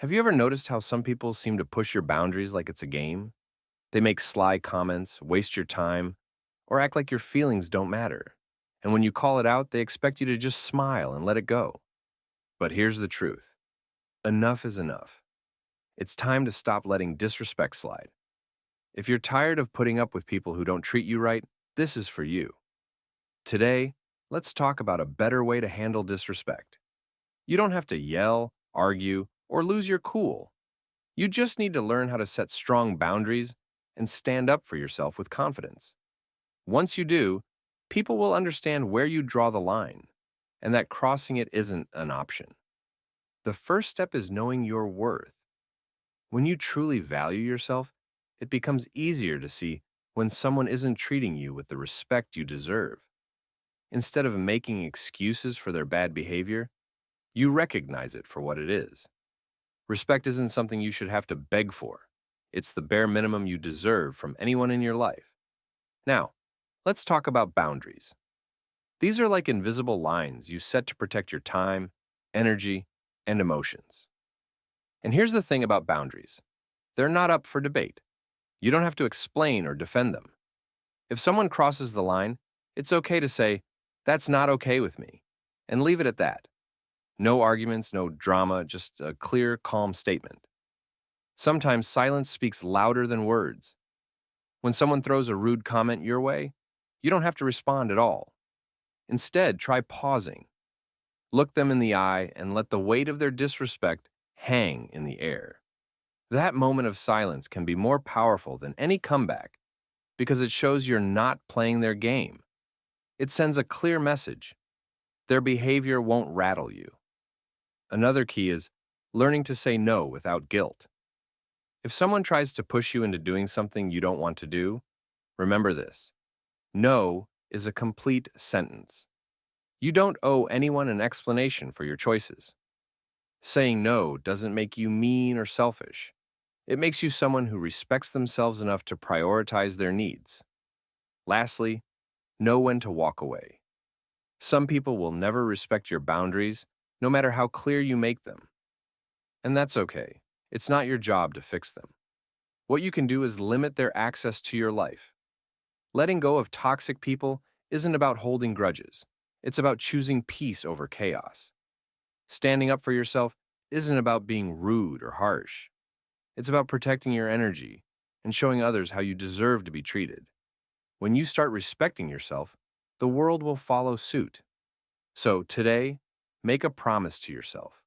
Have you ever noticed how some people seem to push your boundaries like it's a game? They make sly comments, waste your time, or act like your feelings don't matter. And when you call it out, they expect you to just smile and let it go. But here's the truth: enough is enough. It's time to stop letting disrespect slide. If you're tired of putting up with people who don't treat you right, this is for you. Today, let's talk about a better way to handle disrespect. You don't have to yell, argue, or lose your cool. You just need to learn how to set strong boundaries and stand up for yourself with confidence. Once you do, people will understand where you draw the line and that crossing it isn't an option. The first step is knowing your worth. When you truly value yourself, it becomes easier to see when someone isn't treating you with the respect you deserve. Instead of making excuses for their bad behavior, you recognize it for what it is. Respect isn't something you should have to beg for. It's the bare minimum you deserve from anyone in your life. Now, let's talk about boundaries. These are like invisible lines you set to protect your time, energy, and emotions. And here's the thing about boundaries: they're not up for debate. You don't have to explain or defend them. If someone crosses the line, it's okay to say, "That's not okay with me," and leave it at that. No arguments, no drama, just a clear, calm statement. Sometimes silence speaks louder than words. When someone throws a rude comment your way, you don't have to respond at all. Instead, try pausing. Look them in the eye and let the weight of their disrespect hang in the air. That moment of silence can be more powerful than any comeback because it shows you're not playing their game. It sends a clear message. Their behavior won't rattle you. Another key is learning to say no without guilt. If someone tries to push you into doing something you don't want to do, remember this: no is a complete sentence. You don't owe anyone an explanation for your choices. Saying no doesn't make you mean or selfish. It makes you someone who respects themselves enough to prioritize their needs. Lastly, know when to walk away. Some people will never respect your boundaries, no matter how clear you make them. And that's okay. It's not your job to fix them. What you can do is limit their access to your life. Letting go of toxic people isn't about holding grudges. It's about choosing peace over chaos. Standing up for yourself isn't about being rude or harsh. It's about protecting your energy and showing others how you deserve to be treated. When you start respecting yourself, the world will follow suit. So today, make a promise to yourself: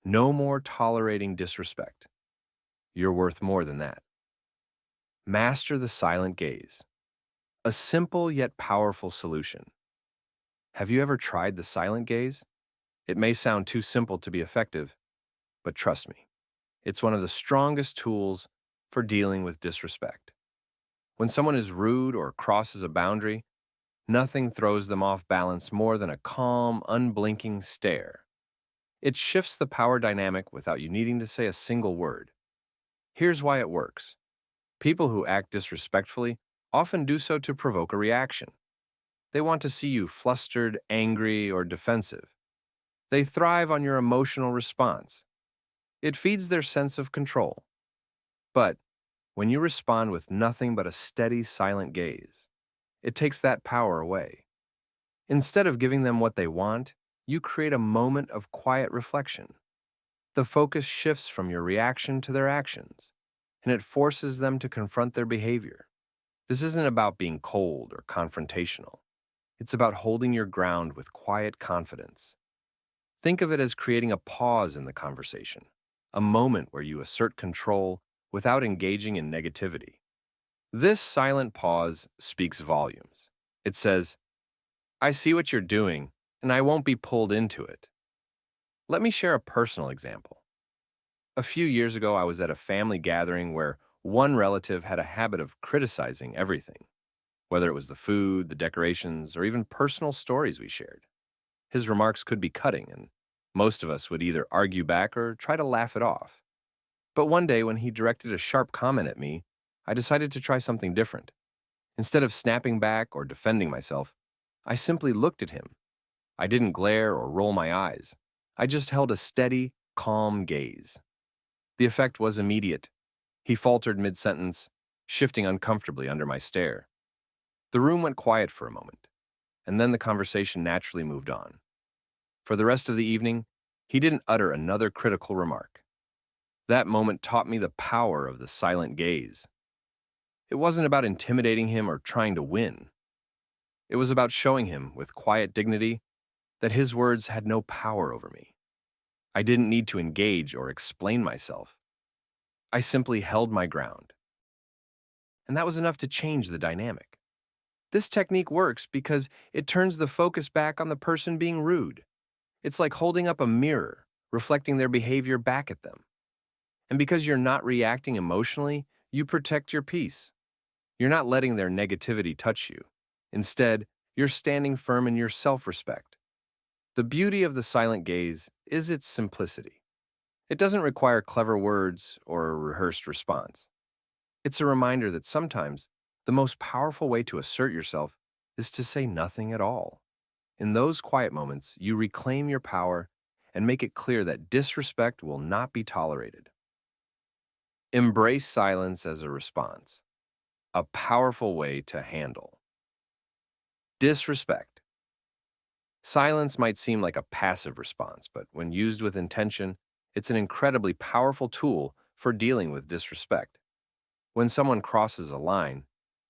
no more tolerating disrespect. You're worth more than that. Master the silent gaze. A simple yet powerful solution. Have you ever tried the silent gaze? It may sound too simple to be effective, but trust me, it's one of the strongest tools for dealing with disrespect. When someone is rude or crosses a boundary, nothing throws them off balance more than a calm, unblinking stare. It shifts the power dynamic without you needing to say a single word. Here's why it works. People who act disrespectfully often do so to provoke a reaction. They want to see you flustered, angry, or defensive. They thrive on your emotional response. It feeds their sense of control. But when you respond with nothing but a steady, silent gaze, it takes that power away. Instead of giving them what they want, you create a moment of quiet reflection. The focus shifts from your reaction to their actions, and it forces them to confront their behavior. This isn't about being cold or confrontational. It's about holding your ground with quiet confidence. Think of it as creating a pause in the conversation, a moment where you assert control without engaging in negativity. This silent pause speaks volumes. It says, "I see what you're doing, and I won't be pulled into it." Let me share a personal example. A few years ago, I was at a family gathering where one relative had a habit of criticizing everything, whether it was the food, the decorations, or even personal stories we shared. His remarks could be cutting, and most of us would either argue back or try to laugh it off. But one day, when he directed a sharp comment at me, I decided to try something different. Instead of snapping back or defending myself, I simply looked at him. I didn't glare or roll my eyes. I just held a steady, calm gaze. The effect was immediate. He faltered mid-sentence, shifting uncomfortably under my stare. The room went quiet for a moment, and then the conversation naturally moved on. For the rest of the evening, he didn't utter another critical remark. That moment taught me the power of the silent gaze. It wasn't about intimidating him or trying to win. It was about showing him, with quiet dignity, that his words had no power over me. I didn't need to engage or explain myself. I simply held my ground. And that was enough to change the dynamic. This technique works because it turns the focus back on the person being rude. It's like holding up a mirror, reflecting their behavior back at them. And because you're not reacting emotionally, you protect your peace. You're not letting their negativity touch you. Instead, you're standing firm in your self-respect. The beauty of the silent gaze is its simplicity. It doesn't require clever words or a rehearsed response. It's a reminder that sometimes the most powerful way to assert yourself is to say nothing at all. In those quiet moments, you reclaim your power and make it clear that disrespect will not be tolerated. Embrace silence as a response, a powerful way to handle disrespect. Silence might seem like a passive response, but when used with intention, it's an incredibly powerful tool for dealing with disrespect. When someone crosses a line,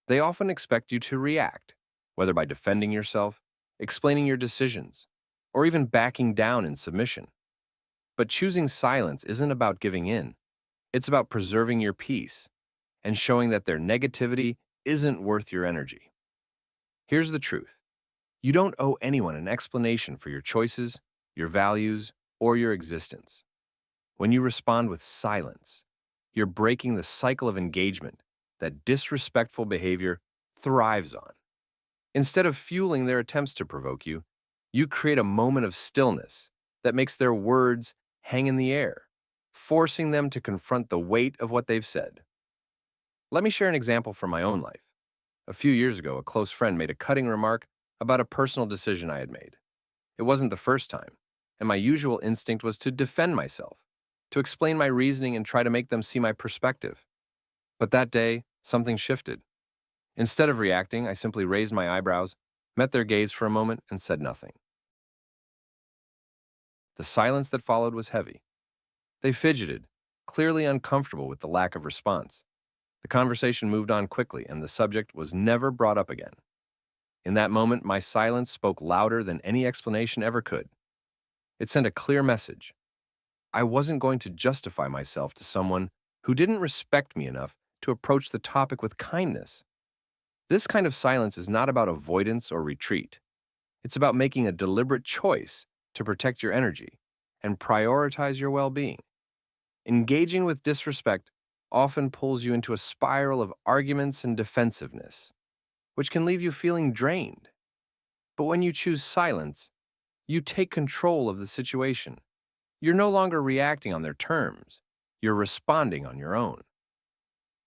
they often expect you to react, whether by defending yourself, explaining your decisions, or even backing down in submission. But choosing silence isn't about giving in. It's about preserving your peace and showing that their negativity isn't worth your energy. Here's the truth. You don't owe anyone an explanation for your choices, your values, or your existence. When you respond with silence, you're breaking the cycle of engagement that disrespectful behavior thrives on. Instead of fueling their attempts to provoke you, you create a moment of stillness that makes their words hang in the air, forcing them to confront the weight of what they've said. Let me share an example from my own life. A few years ago, a close friend made a cutting remark about a personal decision I had made. It wasn't the first time, and my usual instinct was to defend myself, to explain my reasoning and try to make them see my perspective. But that day, something shifted. Instead of reacting, I simply raised my eyebrows, met their gaze for a moment, and said nothing. The silence that followed was heavy. They fidgeted, clearly uncomfortable with the lack of response. The conversation moved on quickly, and the subject was never brought up again. In that moment, my silence spoke louder than any explanation ever could. It sent a clear message. I wasn't going to justify myself to someone who didn't respect me enough to approach the topic with kindness. This kind of silence is not about avoidance or retreat. It's about making a deliberate choice to protect your energy and prioritize your well-being. Engaging with disrespect often pulls you into a spiral of arguments and defensiveness, which can leave you feeling drained. But when you choose silence, you take control of the situation. You're no longer reacting on their terms. You're responding on your own.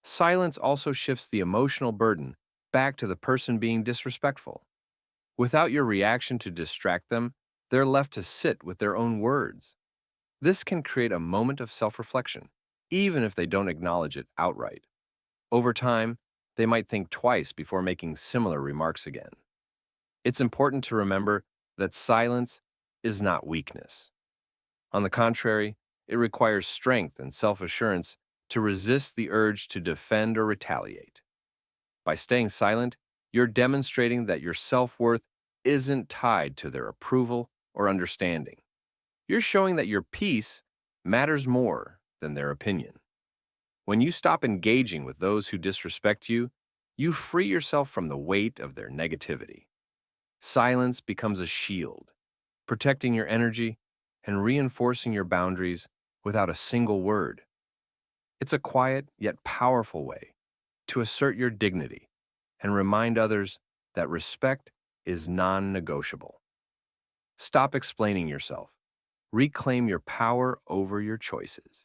Silence also shifts the emotional burden back to the person being disrespectful. Without your reaction to distract them, they're left to sit with their own words. This can create a moment of self-reflection, even if they don't acknowledge it outright. Over time, they might think twice before making similar remarks again. It's important to remember that silence is not weakness. On the contrary, it requires strength and self-assurance to resist the urge to defend or retaliate. By staying silent, you're demonstrating that your self-worth isn't tied to their approval or understanding. You're showing that your peace matters more than their opinion. When you stop engaging with those who disrespect you, you free yourself from the weight of their negativity. Silence becomes a shield, protecting your energy and reinforcing your boundaries without a single word. It's a quiet yet powerful way to assert your dignity and remind others that respect is non-negotiable. Stop explaining yourself. Reclaim your power over your choices.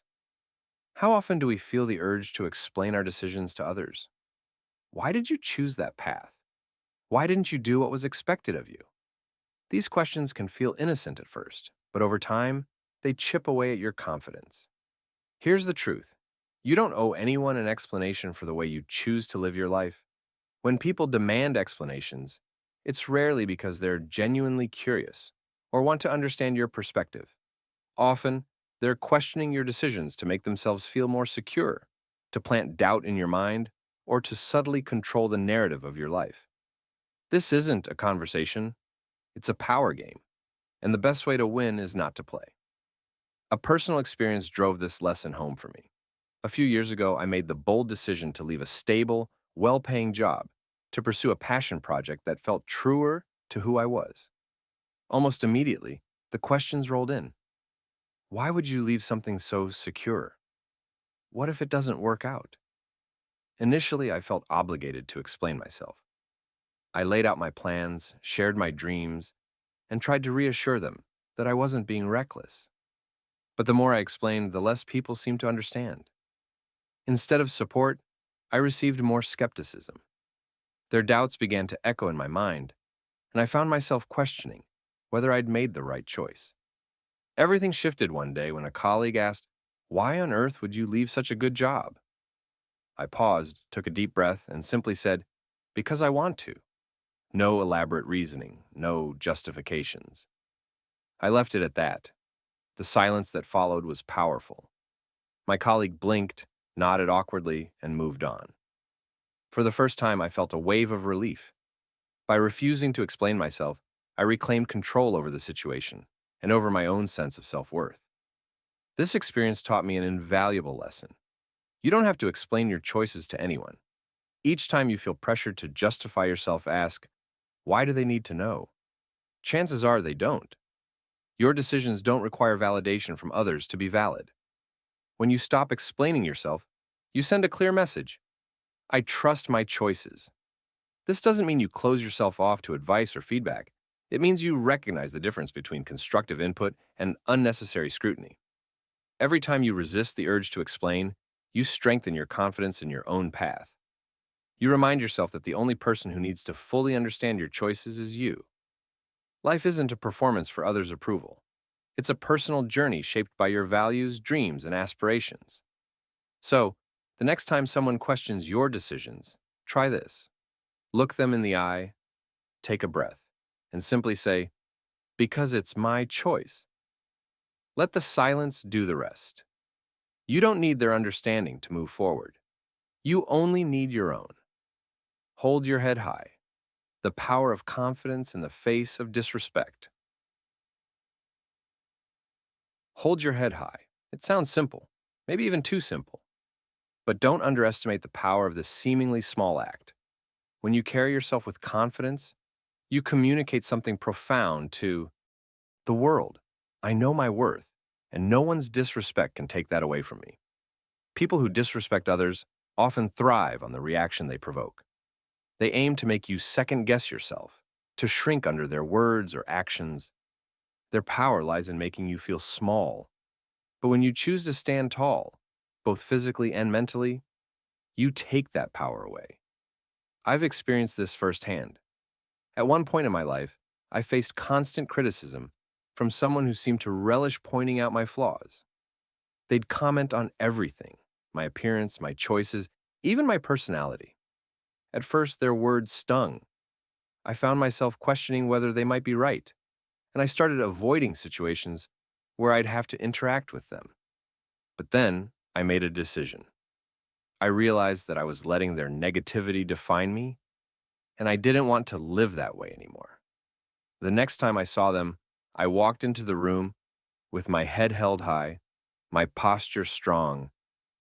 How often do we feel the urge to explain our decisions to others? Why did you choose that path? Why didn't you do what was expected of you? These questions can feel innocent at first, but over time, they chip away at your confidence. Here's the truth. You don't owe anyone an explanation for the way you choose to live your life. When people demand explanations, it's rarely because they're genuinely curious or want to understand your perspective. Often, they're questioning your decisions to make themselves feel more secure, to plant doubt in your mind, or to subtly control the narrative of your life. This isn't a conversation, it's a power game, and the best way to win is not to play. A personal experience drove this lesson home for me. A few years ago, I made the bold decision to leave a stable, well paying job to pursue a passion project that felt truer to who I was. Almost immediately, the questions rolled in. Why would you leave something so secure? What if it doesn't work out? Initially, I felt obligated to explain myself. I laid out my plans, shared my dreams, and tried to reassure them that I wasn't being reckless. But the more I explained, the less people seemed to understand. Instead of support, I received more skepticism. Their doubts began to echo in my mind, and I found myself questioning whether I'd made the right choice. Everything shifted one day when a colleague asked, "Why on earth would you leave such a good job?" I paused, took a deep breath, and simply said, "Because I want to." No elaborate reasoning, no justifications. I left it at that. The silence that followed was powerful. My colleague blinked, nodded awkwardly, and moved on. For the first time, I felt a wave of relief. By refusing to explain myself, I reclaimed control over the situation and over my own sense of self-worth. This experience taught me an invaluable lesson. You don't have to explain your choices to anyone. Each time you feel pressured to justify yourself, ask, why do they need to know? Chances are they don't. Your decisions don't require validation from others to be valid. When you stop explaining yourself, you send a clear message. I trust my choices. This doesn't mean you close yourself off to advice or feedback. It means you recognize the difference between constructive input and unnecessary scrutiny. Every time you resist the urge to explain, you strengthen your confidence in your own path. You remind yourself that the only person who needs to fully understand your choices is you. Life isn't a performance for others' approval. It's a personal journey shaped by your values, dreams, and aspirations. So, the next time someone questions your decisions, try this. Look them in the eye, take a breath, and simply say, because it's my choice. Let the silence do the rest. You don't need their understanding to move forward. You only need your own. Hold your head high. The power of confidence in the face of disrespect. Hold your head high. It sounds simple, maybe even too simple. But don't underestimate the power of this seemingly small act. When you carry yourself with confidence, you communicate something profound to the world. I know my worth, and no one's disrespect can take that away from me. People who disrespect others often thrive on the reaction they provoke. They aim to make you second-guess yourself, to shrink under their words or actions. Their power lies in making you feel small. But when you choose to stand tall, both physically and mentally, you take that power away. I've experienced this firsthand. At one point in my life, I faced constant criticism from someone who seemed to relish pointing out my flaws. They'd comment on everything, my appearance, my choices, even my personality. At first, their words stung. I found myself questioning whether they might be right, and I started avoiding situations where I'd have to interact with them. But then, I made a decision. I realized that I was letting their negativity define me, and I didn't want to live that way anymore. The next time I saw them, I walked into the room with my head held high, my posture strong,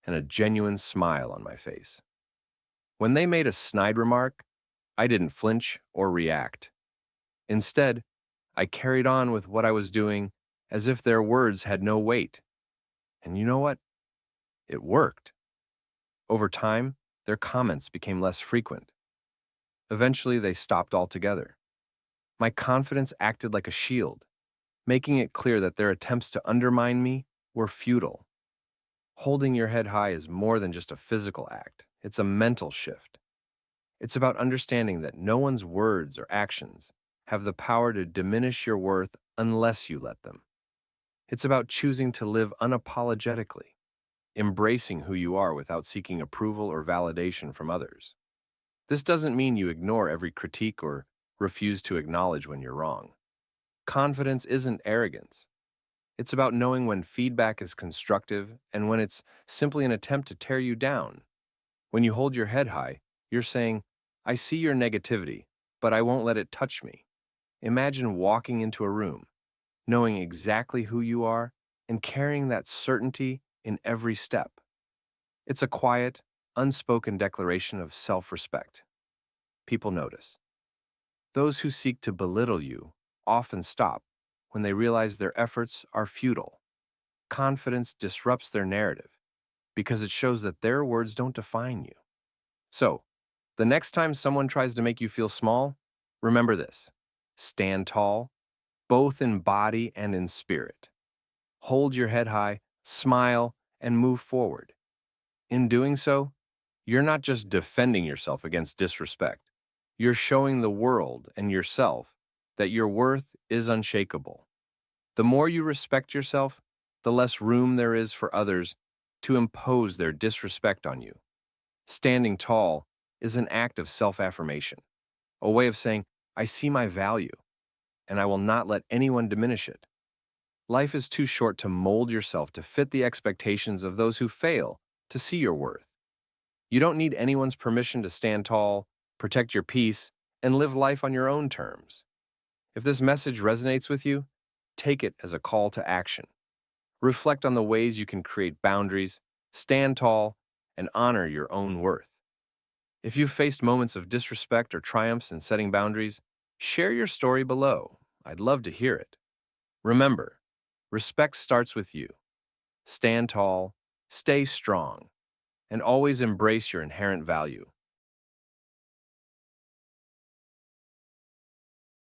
and a genuine smile on my face. When they made a snide remark, I didn't flinch or react. Instead, I carried on with what I was doing as if their words had no weight. And you know what? It worked. Over time, their comments became less frequent. Eventually, they stopped altogether. My confidence acted like a shield, making it clear that their attempts to undermine me were futile. Holding your head high is more than just a physical act. It's a mental shift. It's about understanding that no one's words or actions have the power to diminish your worth unless you let them. It's about choosing to live unapologetically, embracing who you are without seeking approval or validation from others. This doesn't mean you ignore every critique or refuse to acknowledge when you're wrong. Confidence isn't arrogance. It's about knowing when feedback is constructive and when it's simply an attempt to tear you down. When you hold your head high, you're saying, I see your negativity, but I won't let it touch me. Imagine walking into a room, knowing exactly who you are, and carrying that certainty in every step. It's a quiet, unspoken declaration of self-respect. People notice. Those who seek to belittle you often stop when they realize their efforts are futile. Confidence disrupts their narrative because it shows that their words don't define you. So, the next time someone tries to make you feel small, remember this. Stand tall, both in body and in spirit. Hold your head high, smile, and move forward. In doing so, you're not just defending yourself against disrespect. You're showing the world and yourself that your worth is unshakable. The more you respect yourself, the less room there is for others to impose their disrespect on you. Standing tall is an act of self-affirmation, a way of saying, I see my value, and I will not let anyone diminish it. Life is too short to mold yourself to fit the expectations of those who fail to see your worth. You don't need anyone's permission to stand tall, protect your peace, and live life on your own terms. If this message resonates with you, take it as a call to action. Reflect on the ways you can create boundaries, stand tall, and honor your own worth. If you've faced moments of disrespect or triumphs in setting boundaries, share your story below. I'd love to hear it. Remember, respect starts with you. Stand tall, stay strong, and always embrace your inherent value.